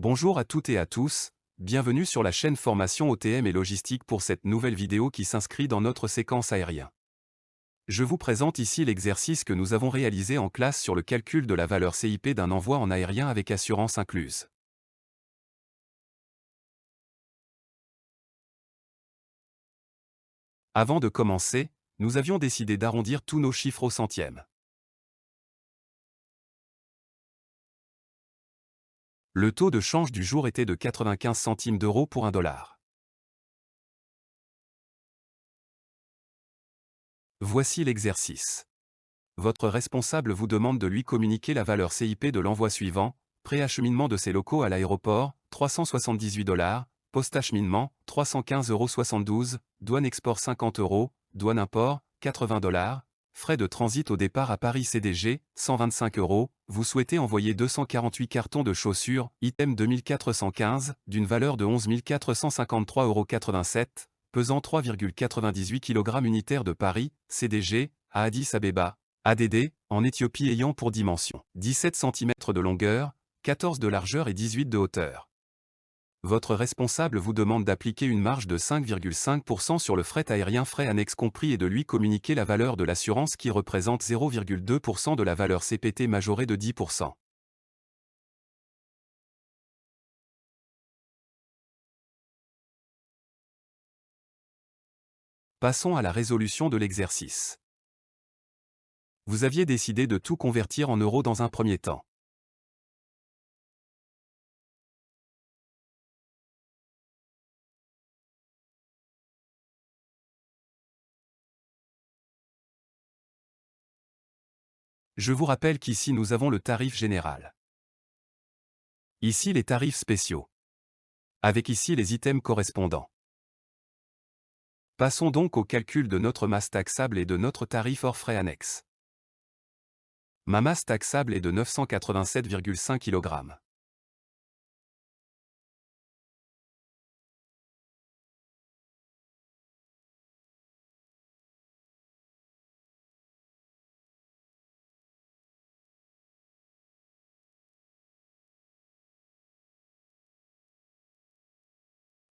Bonjour à toutes et à tous, bienvenue sur la chaîne Formation OTM et Logistique pour cette nouvelle vidéo qui s'inscrit dans notre séquence aérien. Je vous présente ici l'exercice que nous avons réalisé en classe sur le calcul de la valeur CIP d'un envoi en aérien avec assurance incluse. Avant de commencer, nous avions décidé d'arrondir tous nos chiffres au centième. Le taux de change du jour était de 95 centimes d'euros pour $1. Voici l'exercice. Votre responsable vous demande de lui communiquer la valeur CIP de l'envoi suivant: préacheminement de ses locaux à l'aéroport, $378, post-acheminement, 315,72 €, douane export 50 €, douane import, 80 $, frais de transit au départ à Paris CDG, 125 €, vous souhaitez envoyer 248 cartons de chaussures, item 2415, d'une valeur de 11 453,87 €, pesant 3,98 kg unitaires de Paris, CDG, à Addis Abeba, ADD, en Éthiopie ayant pour dimension 17 cm de longueur, 14 de largeur et 18 de hauteur. Votre responsable vous demande d'appliquer une marge de 5,5% sur le fret aérien frais annexes compris et de lui communiquer la valeur de l'assurance qui représente 0,2% de la valeur CPT majorée de 10%. Passons à la résolution de l'exercice. Vous aviez décidé de tout convertir en euros dans un premier temps. Je vous rappelle qu'ici nous avons le tarif général. Ici les tarifs spéciaux. Avec ici les items correspondants. Passons donc au calcul de notre masse taxable et de notre tarif hors frais annexes. Ma masse taxable est de 987,5 kg.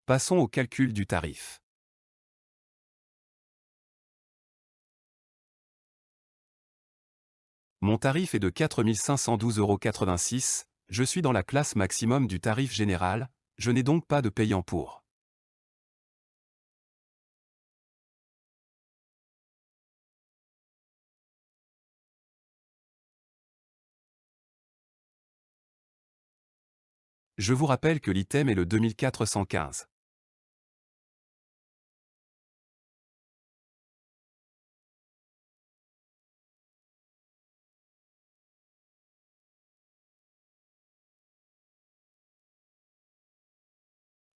Passons au calcul du tarif. Mon tarif est de 4 512,86 €, je suis dans la classe maximum du tarif général, je n'ai donc pas de payant pour. Je vous rappelle que l'item est le 2415.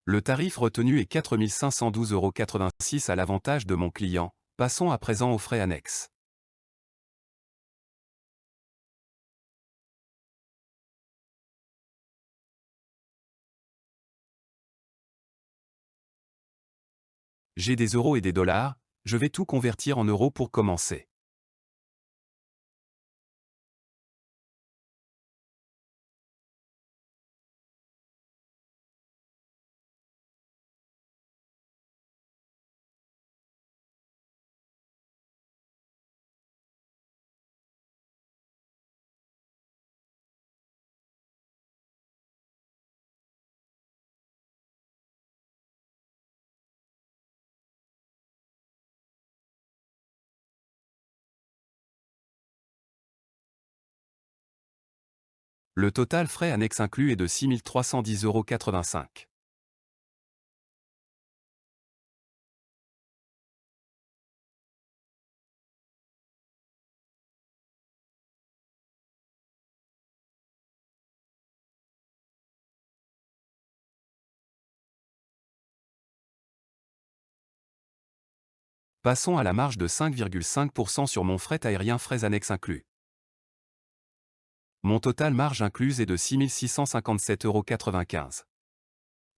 Le tarif retenu est 4 512,86 € à l'avantage de mon client. Passons à présent aux frais annexes. J'ai des euros et des dollars, je vais tout convertir en euros pour commencer. Le total frais annexes inclus est de 6 310,85 €. Passons à la marge de 5,5% sur mon fret aérien frais annexes inclus. Mon total marge incluse est de 6 657,95 €.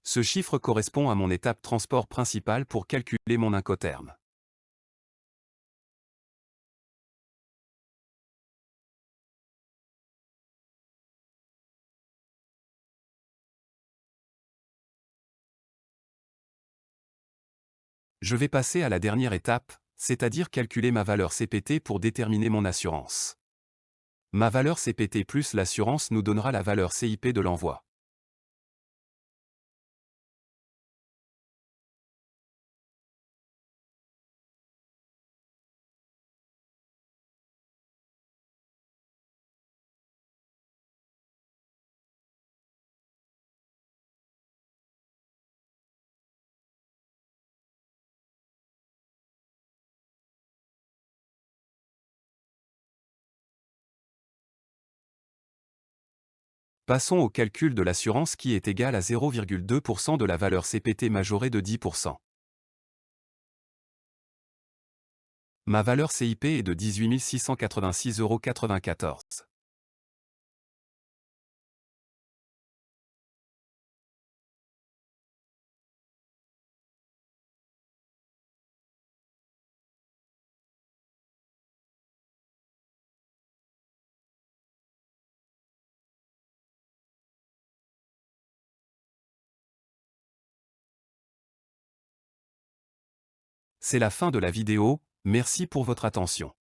Ce chiffre correspond à mon étape transport principale pour calculer mon incoterm. Je vais passer à la dernière étape, c'est-à-dire calculer ma valeur CPT pour déterminer mon assurance. Ma valeur CPT plus l'assurance nous donnera la valeur CIP de l'envoi. Passons au calcul de l'assurance qui est égal à 0,2% de la valeur CPT majorée de 10%. Ma valeur CIP est de 18 686,94 €. C'est la fin de la vidéo, merci pour votre attention.